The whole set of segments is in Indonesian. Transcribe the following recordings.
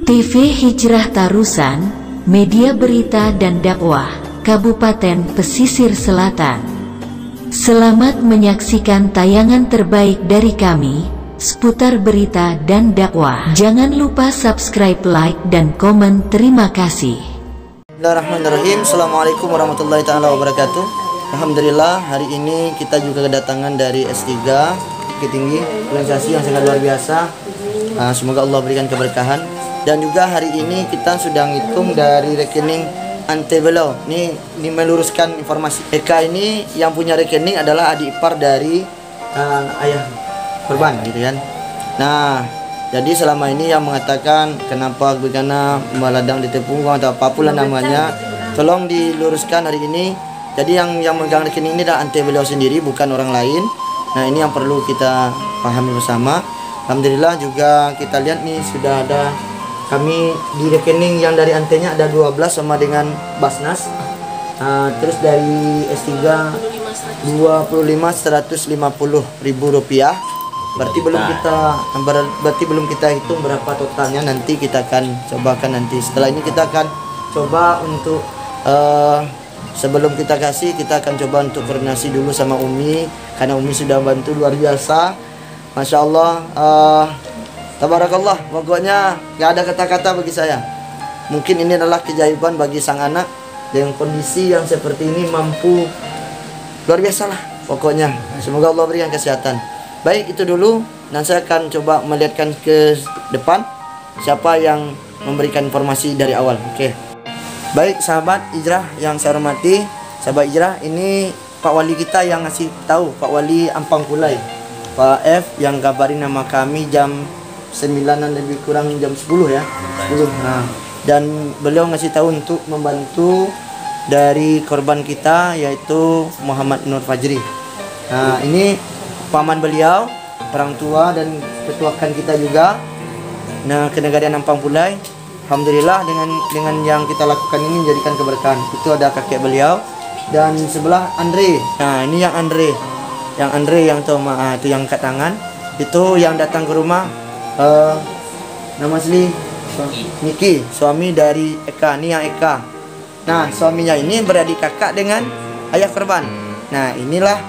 TV Hijrah Tarusan, media berita dan dakwah, Kabupaten Pesisir Selatan. Selamat menyaksikan tayangan terbaik dari kami, seputar berita dan dakwah. Jangan lupa subscribe, like, dan komen. Terima kasih. Bismillahirrahmanirrahim. Assalamualaikum warahmatullahi ta'ala wabarakatuh. Alhamdulillah, hari ini kita juga kedatangan dari S3 Bukit Tinggi, organisasi yang sangat luar biasa. Semoga Allah berikan keberkahan. Dan juga hari ini kita sudah ngitung dari rekening Antebelo. Ini meluruskan informasi. Eka ini yang punya rekening adalah adik ipar dari ayah korban, gitu kan. Nah, jadi selama ini yang mengatakan kenapa begana meladang di tepunggung atau apapun namanya, tolong diluruskan hari ini. Jadi yang megang rekening ini adalah Antebelo sendiri, bukan orang lain. Nah, ini yang perlu kita pahami bersama. Alhamdulillah juga kita lihat nih sudah ada kami di rekening yang dari antenya ada 12 sama dengan Basnas. Terus dari S3 150 ribu rupiah. Berarti belum kita hitung berapa totalnya. Nanti kita akan cobakan nanti. Setelah ini kita akan coba untuk sebelum kita kasih, kita akan coba untuk koordinasi dulu sama Umi, karena Umi sudah bantu luar biasa. Masya Allah. Tabarakallah, pokoknya gak ada kata-kata bagi saya. Mungkin ini adalah keajaiban bagi sang anak dengan kondisi yang seperti ini, mampu luar biasa lah pokoknya. Semoga Allah berikan kesehatan. Baik, itu dulu. Dan saya akan coba melihatkan ke depan siapa yang memberikan informasi dari awal. Oke. Baik, sahabat Hijrah yang saya hormati, sahabat Hijrah, ini Pak Wali kita yang ngasih tahu, Pak Wali Ampang Pulai, Pak F yang kabarin nama kami jam 9-an lebih kurang jam 10 ya. 10. Nah, dan beliau ngasih tahu untuk membantu dari korban kita yaitu Muhammad Nur Fajri. Nah, ini paman beliau, orang tua dan ketuakan kita juga. Nah, Kenegarian Ampang Pulai, alhamdulillah dengan yang kita lakukan ini menjadikan keberkahan. Itu ada kakek beliau dan sebelah Andre. Nah, ini yang Andre. Yang Andre yang Toma, itu yang angkat tangan. Itu yang datang ke rumah. Nama asli Niki, suami dari Eka. Ini yang Eka. Nah, suaminya ini beradik kakak dengan ayah korban. Nah, inilah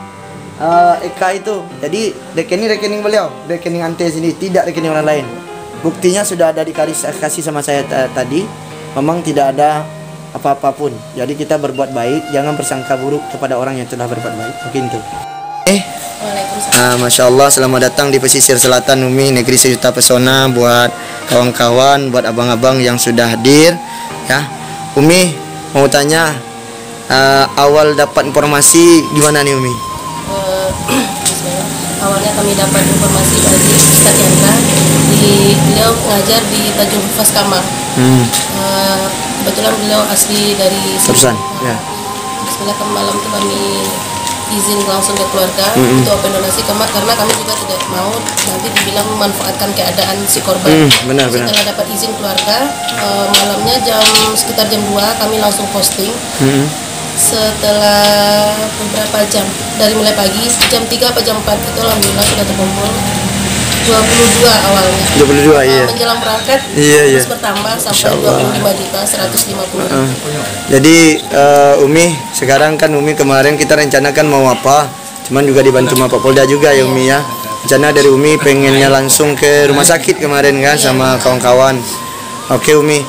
Eka itu. Jadi rekening beliau, rekening Ante sini, tidak rekening orang lain. Buktinya sudah ada dikasih sama saya tadi. Memang tidak ada apa-apapun. Jadi kita berbuat baik, jangan bersangka buruk kepada orang yang telah berbuat baik. Mungkin itu. Masya Allah, selamat datang di Pesisir Selatan Umi, negeri sejuta pesona. Buat kawan-kawan, buat abang-abang yang sudah hadir ya. Umi mau tanya, awal dapat informasi gimana nih Umi? Awalnya kami dapat informasi dari Ustadz Yanka, beliau mengajar di Tanjung Hufaz Kamar. Kebetulan beliau asli dari Terusan ya. Bismillah, malam itu kami izin langsung ke keluarga untuk open donasi karena kami juga tidak mau nanti dibilang memanfaatkan keadaan si korban. Benar. Setelah dapat izin keluarga, malamnya sekitar jam 2 kami langsung posting. Setelah beberapa jam, dari mulai pagi jam 3 atau jam 4 itu alhamdulillah sudah terkumpul 22 awalnya. 22 iya. Menjelang berangkat terus bertambah sampai 25 juta 150. Jadi Umi, sekarang kan Umi kemarin kita rencanakan mau apa, cuman juga dibantu sama Pak Polda juga ya Umi ya. Rencana dari Umi pengennya langsung ke rumah sakit kemarin kan sama kawan-kawan. Oke Umi,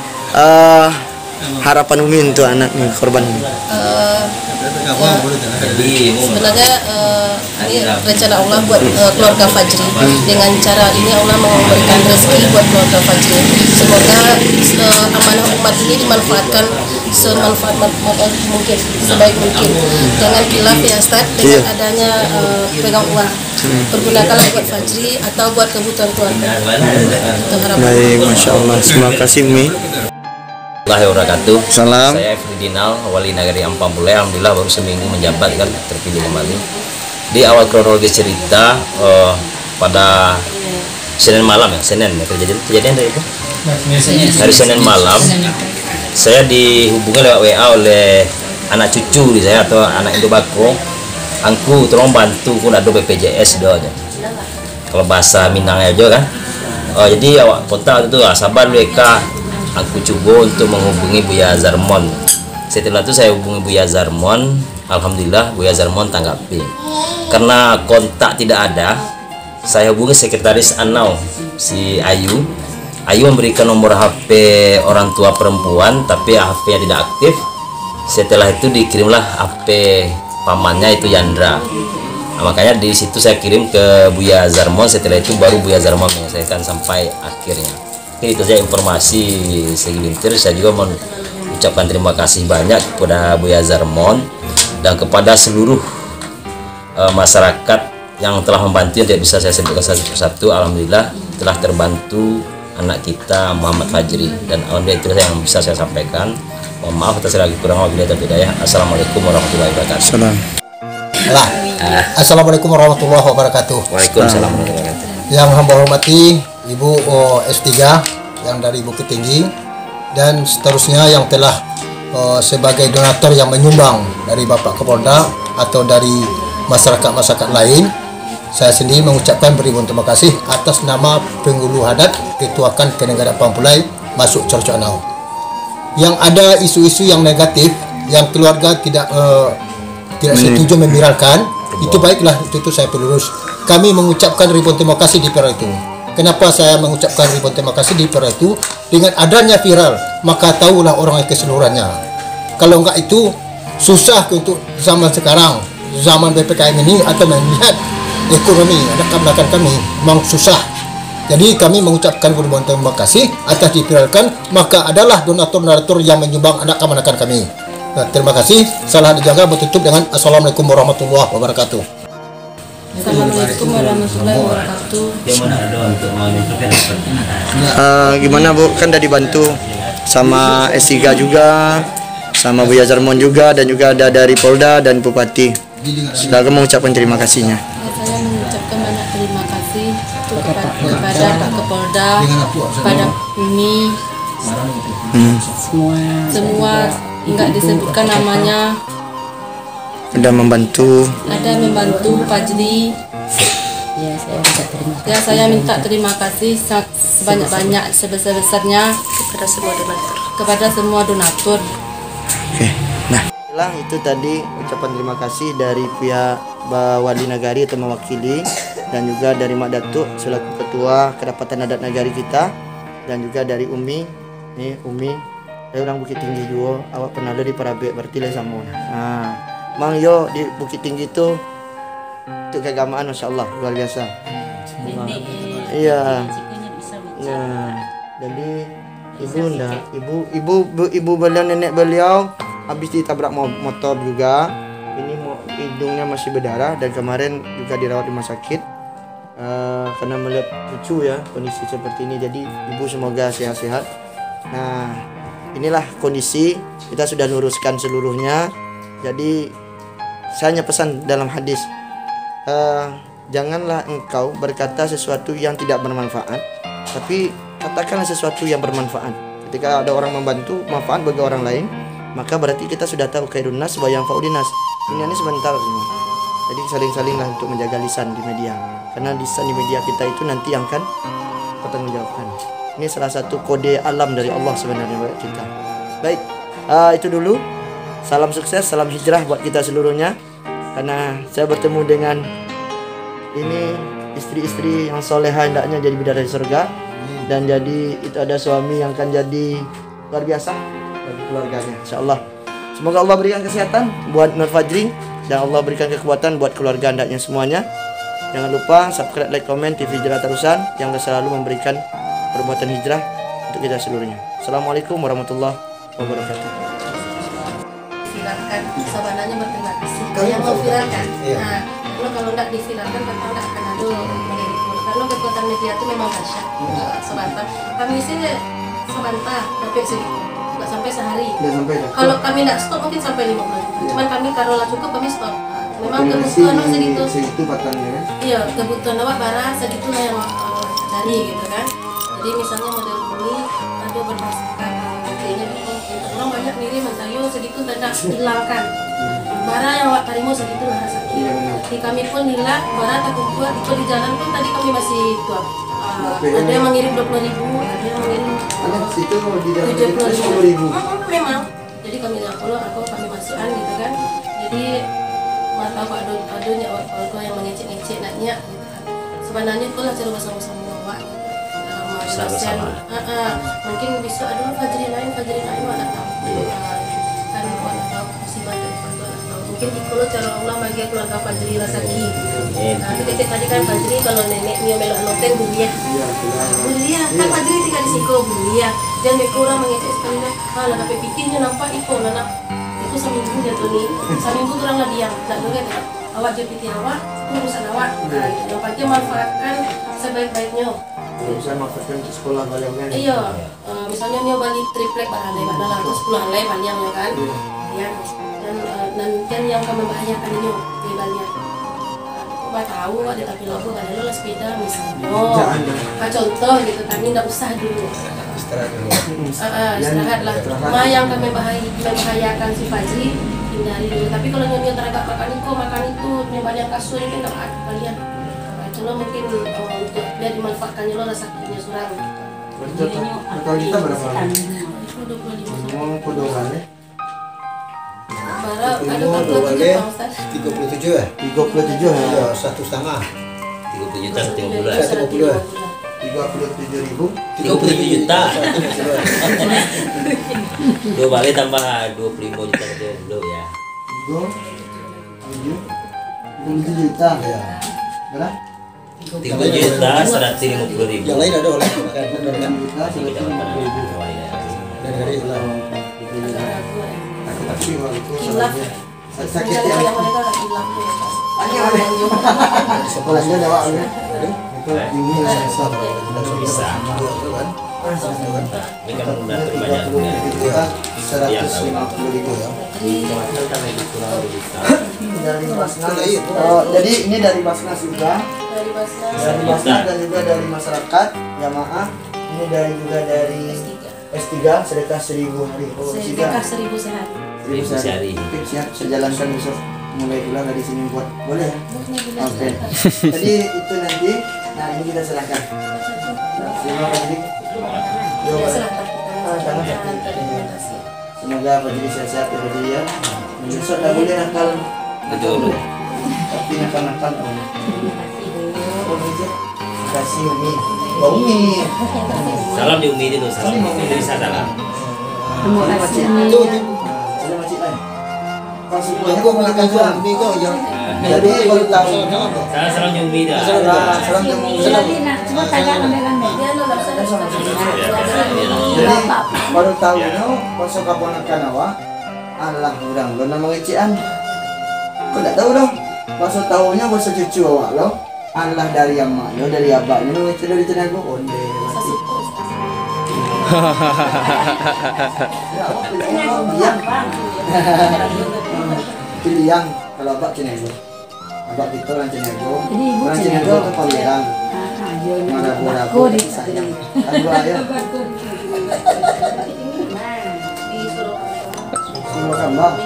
harapan Umi untuk anak korban ini. Sebenarnya ini rencana Allah buat keluarga Fajri. Dengan cara ini Allah memberikan rezeki buat keluarga Fajri. Semoga amanah umat ini dimanfaatkan semanfaat mungkin, sebaik mungkin. Jangan khilaf ya Ustaz dengan adanya pegang uang. Pergunakanlah buat Fajri atau buat kebutuhan keluarga. Baik, Masya Allah. Terima kasih Umi. Wabarakatuh. Salam. Saya Fridinal, Wali Nagari Ampang Pulai. Alhamdulillah baru seminggu menjabat kan, terpilih kembali. Di awal kronologi cerita pada Senin malam ya, kejadian dari itu. Hari Senin malam saya dihubungi lewat WA oleh anak cucu di saya atau anak Indobako. Angku tolong bantu ku ada BPJS do aja. Kalau bahasa Minangnya aja kan. Jadi awak kota itu sabar lu Eka aku coba untuk menghubungi Buya Zarmon. Setelah itu saya hubungi Buya Zarmon, alhamdulillah Buya Zarmon tanggapi. Karena kontak tidak ada, saya hubungi sekretaris Anau, si Ayu. Ayu memberikan nomor HP orang tua perempuan, tapi HP-nya tidak aktif. Setelah itu dikirimlah HP pamannya, itu Yandra. Nah, makanya di situ saya kirim ke Buya Zarmon. Setelah itu baru Buya Zarmon menyelesaikan sampai akhirnya. Oke, itu saja informasi segelintir. Saya juga mau ucapkan terima kasih banyak kepada Buya Zarmon dan kepada seluruh masyarakat yang telah membantu. Yang tidak bisa saya sebutkan satu persatu. Alhamdulillah telah terbantu anak kita Muhammad Fajri, dan alhamdulillah itu yang bisa saya sampaikan. Mohon maaf atas segala kekurangan, wabillahi taufiq hidayah. Assalamualaikum warahmatullahi wabarakatuh. Assalamualaikum warahmatullahi wabarakatuh. Waalaikumsalam warahmatullahi wabarakatuh. Yang hamba hormati Ibu S3 yang dari Bukit Tinggi, dan seterusnya yang telah sebagai donatur yang menyumbang dari Bapak Kapolda atau dari masyarakat-masyarakat lain. Saya sendiri mengucapkan beribu terima kasih atas nama Penghulu Adat Ketuakan Kenegara Pampulai masuk Corco Anau. Yang ada isu-isu yang negatif yang keluarga tidak setuju memviralkan, itu baiklah, itu saya pelurus. Kami mengucapkan ribuan terima kasih di viral itu. Kenapa saya mengucapkan ribuan terima kasih di viral itu? Dengan adanya viral, maka tahulah orang keseluruhannya. Kalau enggak itu susah untuk zaman sekarang, zaman PPKM ini, atau melihat ekonomi anak belakang kami memang susah. Jadi kami mengucapkan ribuan terima kasih atas diviralkan, maka adalah donatur-donatur yang menyumbang anak-anakan kami. Nah, terima kasih. Salah dijaga, bertutup dengan Assalamualaikum warahmatullahi wabarakatuh. Assalamualaikum warahmatullahi wabarakatuh. Gimana Bu, kan udah dibantu sama S3 juga, sama Buya Zarmon juga, dan juga ada dari Polda dan Bupati. Silakan mengucapkan terima kasihnya. Saya mengucapkan banyak terima kasih kepada Pak Kapolda, kepada Umi, semua nggak disebutkan namanya. Sudah membantu. Ada membantu Fajri. Ya, saya minta terima kasih sebanyak-banyak, sebesar-besarnya kepada semua donatur. Oke. Nah, itu tadi ucapan terima kasih dari pihak Wali Nagari atau mewakili, dan juga dari Mak Datuk selaku ketua Kedapatan Adat Nagari kita, dan juga dari Umi. Nih Umi, saya orang Bukit Tinggi juga, awak pernah ada di Parabek berarti lah sama. Nah, Mang yo di Bukit Tinggi itu untuk keagamaan, masya Allah luar biasa. Iya. Nah, jadi ibu beliau, nenek beliau habis ditabrak motor juga. Ini hidungnya masih berdarah, dan kemarin juga dirawat di rumah sakit karena melihat lucu ya kondisi seperti ini. Jadi ibu semoga sehat-sehat. Nah, inilah kondisi, kita sudah luruskan seluruhnya. Jadi saya hanya pesan dalam hadis, janganlah engkau berkata sesuatu yang tidak bermanfaat, tapi katakanlah sesuatu yang bermanfaat. Ketika ada orang membantu manfaat bagi orang lain, maka berarti kita sudah tahu khairun nas wa yanfa'un nas. Ini sebentar semua. Jadi saling-salinglah untuk menjaga lisan di media, karena lisan di media kita itu nanti yang akan bertanggungjawabkan. Ini salah satu kode alam dari Allah sebenarnya buat kita. Baik, itu dulu. Salam sukses, salam hijrah buat kita seluruhnya. Karena saya bertemu dengan ini istri-istri yang soleha, hendaknya jadi bidadari surga, dan jadi itu ada suami yang akan jadi luar biasa bagi keluarganya, insyaallah. Semoga Allah berikan kesehatan buat Nur Fajri, dan Allah berikan kekuatan buat keluarga hendaknya semuanya. Jangan lupa subscribe, like, komen TV Hijrah Tarusan yang selalu memberikan perbuatan hijrah untuk kita seluruhnya. Assalamualaikum warahmatullahi wabarakatuh. Viralkan, sabananya berterima kasih. Yang mau viralkan. Nah, kalau tidak diviralkan, tentu tidak akan ada mengirim. Karena kekuatan media itu memang dahsyat. Sebentar, kami sini sebentar dapat segitu, nggak sampai sehari. Kalau kami tidak stop mungkin sampai 50 juta. Cuman kami kalau lah cukup kami stop. Memang kebutuhan segitu. Segitu batangnya kan? Iya, kebutuhan awak barang segitu lah yang dari gitu kan. Jadi misalnya model ini ada berdasarkan kayaknya orang banyak ngirim saya segitu tidak hilangkan. Barang yang awak terima segitu lah sakit. Di kami pun hilang, barang tak kumpul, itu di jalan pun tadi kami masih tuang ada yang mengirim 20.000, ada yang mengirim Ada situ di dalam 70.000. 10.000. Memang. Jadi kami kalau aku kami masukan gitu kan. Jadi mata aku ada warga yang mengecek-ngecek naknya gitu kan. Sebenarnya itulah cara bersama-sama awak. Bersama-sama. Mungkin bisa ada Fajri lain mana tahu. Kan mana tahu musibah dari mana tahu. Mungkin kalau cara Allah bagi keluarga Fajri Rasaki. Nah, tadi kan Fajri kalau neneknya melok noteng buliah. Buliah, kan Fajri tinggal di siko buliah. Jangan kurang mengecek sekali lah. Kalau tapi pikirnya nampak itu anak itu seminggu dia tuh nih. Seminggu kurang lah diam. Tak dengar tak. Awak je pikir awak, urusan awak. Nah, yang penting manfaatkan sebaik-baiknya. Bisa maksudkan ke sekolah bayangan. Iya, misalnya dia balik triplek baralai, padahal atau 10 halai panjang ya kan. Ya, dan yang kami membahayakan ini di balian. Kau tahu ada tapi lagu ada lo sepeda misalnya. Contoh gitu, kami tidak usah dulu. Istirahat dulu. Istirahat lah. Yang kami membahayakan si Fajri hindari dulu. Tapi kalau nyonya teragak makan itu, nyonya kasur ini tidak ada kalian. Cuma mungkin untuk biar dimanfaatkannya lo sakitnya surang gitu. Total kita berapa? Itu 25. Mau pedoman ya? Bara ada Dua kalkulator kali Pak Ustaz. 37 ya? 37 ya. Iya, 1,5. 30 juta 3 bulan. 37.000. 37 juta. 2 kali tambah 25 juta dulu ya. 37 juta. Ya. Berapa? 3 juta 150.000. Yang lain ada oleh makan benar kan? Masih kita makan awal ya. Dari ulang. Kilaf. Sakit Yang ya. mereka agak kilaf tuh ya Pak. Sekolahnya ada waknya. Itu ini lah Bisa. Ini kan mengatur banyak. 150.000 ya. Dari Basnas. Iya. Jadi ini dari Basnas juga. Dari Basnas. Dari Basnas dan juga dari masyarakat jamaah. Ini juga dari S3 sedekah 1.000 hari. Sedekah 1.000 sehari. 1.000 sehari. Oke, siap. Saya jalankan besok. Mulai pulang dari sini buat boleh ya? Oke. Jadi itu nanti. Nah ini kita serahkan. Terima kasih. Semoga Fajri sehat-sehat ya Fajri ya. Besok tak boleh nakal. Betul. Tapi nakal-nakal. Terima kasih Umi. Umi. Salam di Umi dulu, salam. Bisa salam. Terima kasih. Itu Ada masjid lain. Pasal yang gua melakukan suami kau yang jadi baru tahu. Salam di Umi dah. Salam jadi baru tahu no pasal kaponakan awak alah urang lo nama ngecian. Kau tak tahu dong. Pasal tahunya pasal cucu awak lo. Allah dari emak lo dari abaknya lo ngeci dari tenaga onde. Ya awak biang. Pilihan kalau abak cenego. Abak kita orang cenego. Orang cenego itu pangeran. Marabu-rabu sayang. Aduh ayah. Di Suruh kambang.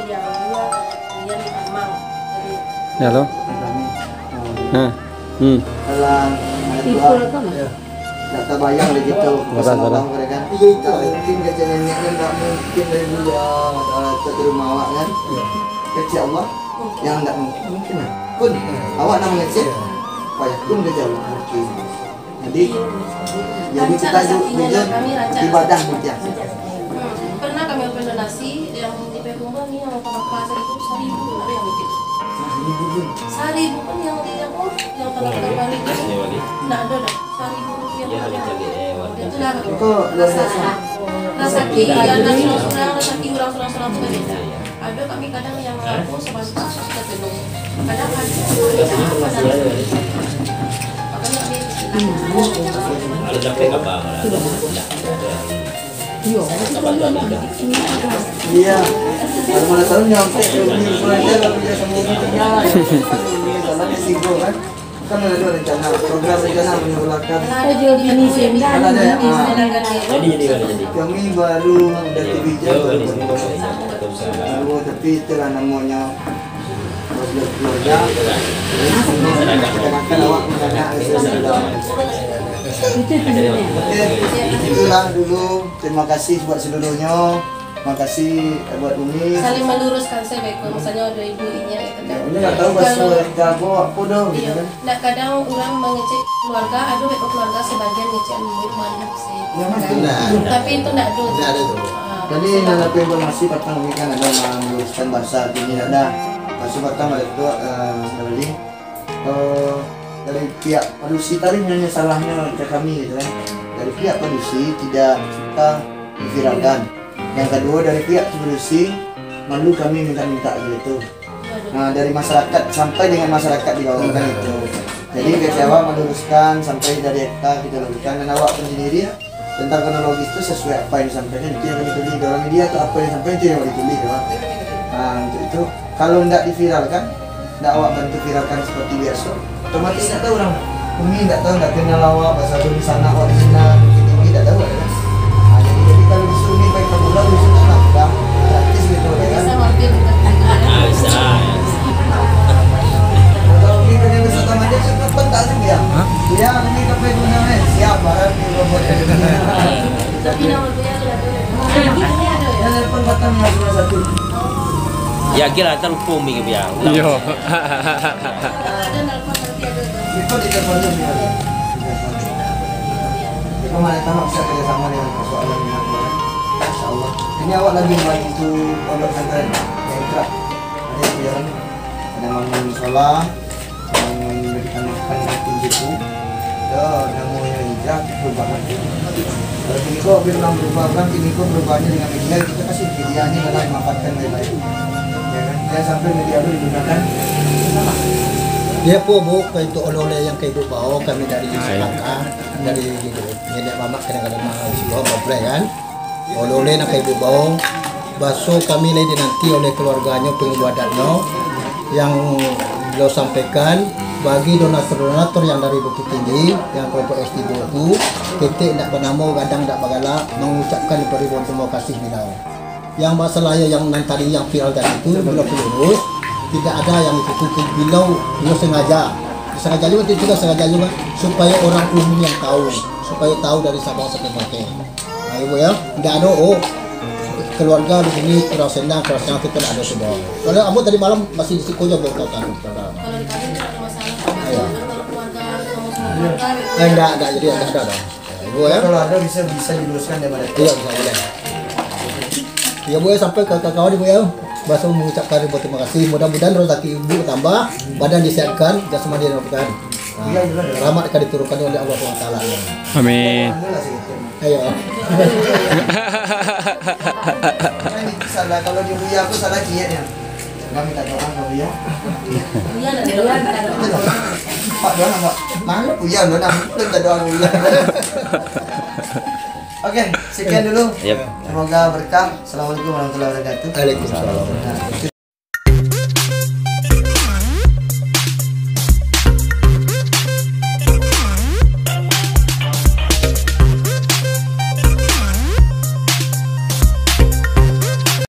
Halo. Nah. Kalau tak terbayang lagi gitu. Pasal orang mereka. Tak mungkin kecil neneknya tak mungkin dari dia tak terima awak kan. Kecil Allah yang tak mungkin lah. Kun awak nak mengecek. Payah kun kecil Allah mungkin. Jadi kita juga ibadah saja. Pernah kami open donasi yang di Pekumba nih yang tanah pasar itu 1.000 ada yang bikin. 1.000 pun yang di yang tanah pasar itu nggak ada dah 1.000 rupiah ada. Itulah rasaki ada rasaki orang-orang itu beda. Ada kami kadang yang aku sebentar sudah penuh. Kadang Ada sampai kapan? Iya. Kalau mana tahu nyampe Umi aja kalau dia sembuh ya. Salahnya singgung kan. Kan ada rencana program rencana menyuarakan. Jadi. Kami baru dari bijak baru tapi itulah namanya keluarga. Kadang-kadang awak mendadak Oke, itulah dulu. Terima kasih buat seluruhnya. Terima kasih buat Umi. Saling meluruskan saya baik, misalnya ada ibu ini gitu kan. Ini nggak tahu bahasa Jawa apa dong, gitu Iya, kan? nah kadang orang mengecek keluarga, aduh baik keluarga sebagian ngecek mana sih. Ya, kan? benar. Tapi itu tidak ada. Tidak ada tuh. Jadi nanti informasi petang ini kan ada meluruskan bahasa ini ada. Bahasa petang ada itu dari pihak produksi tadi hanya salahnya ke kami gitu kan. Dari pihak produksi tidak suka diviralkan. Yang kedua dari pihak produksi malu kami minta-minta gitu. Nah dari masyarakat sampai dengan masyarakat di bawah kan itu. Jadi kecewa meluruskan sampai dari FK kita lakukan dan awak pun sendiri ya, tentang kronologis itu sesuai apa yang disampaikan itu yang ditulis dalam media atau apa yang disampaikan itu yang ditulis ya. Nah untuk itu kalau tidak diviralkan, tidak awak bantu viralkan seperti biasa, otomatis tidak tahu orang. Umi tidak tahu, tidak kenal awak bahasa di sana awak di sana tinggi tidak tahu ya. Nah, jadi kalau disuruh nih baik kamu lalu disuruh lah udah gratis gitu ya kan. Bisa mampir kita. Bisa. Kalau ini kan yang wisata manja cepat tak sih ya? Iya, ini kafe gunanya siap barang di robot. Tapi nomor dia sudah ada. Ya telepon batang yang cuma satu. Ya kira kan pumi gitu ya. Yo. Ada nelpon nanti ada. Itu di telepon dulu ya. Kemarin kan bisa kerjasama dengan persoalan yang kemarin. Insya Allah. Ini awak lagi membantu pondok pesantren yang kerap. Ada yang jalan, ada bangun sholah, memberikan makan yatim gitu. Dan namanya hijrah perubahan. Kalau ini kok bilang berubah, ini kok berubahnya dengan media, kita kasih medianya adalah memanfaatkan lain-lain. Ya kan? Dia sampai media itu digunakan sama. Dia po bu itu oleh-oleh yang kayak ibu bawa kami dari Selangka dari nenek mama kadang-kadang mahasiswa ngobrol kan. Oleh-oleh yang kayak ibu bawa bakso kami lagi nanti oleh keluarganya pengibadatnya yang beliau sampaikan bagi donatur-donatur yang dari Bukit Tinggi yang kelompok SD itu kita tidak bernama kadang tidak bagala mengucapkan beribuan terima kasih beliau. Yang masalah yang tadi yang viral tadi itu belum lurus. Tidak ada yang itu bilau sengaja juga tidak sengaja juga supaya orang umum yang tahu supaya tahu dari Sabang sampai Merauke. Nah ibu ya tidak ada keluarga di sini kurang senang kita tidak ada semua. Soalnya kamu tadi malam masih di Sikoja belum tahu kan? Kalau di kami tidak ada masalah. Kalau keluarga sama Enggak jadi ada dong. Ibu ya. Kalau ada bisa diluruskan dari mana? Iya bisa boleh. Ya bu ya sampai ke kawan ibu ya. Bahasa mengucapkan terima kasih. Mudah-mudahan rezeki ibu tambah, badan disehatkan, jasmani dirapikan. Rahmat akan diturunkan oleh Allah SWT. Amin. Ayo. Salah kalau di Buya aku salah kiatnya. Enggak minta doa ke Buya. Iya ada doa, ada doa. Pak doa enggak? Mana Buya lo nak minta doa Buya. Oke, sekian dulu. Yep. Semoga berkah. Assalamualaikum warahmatullahi wabarakatuh. Waalaikumsalam. Nah,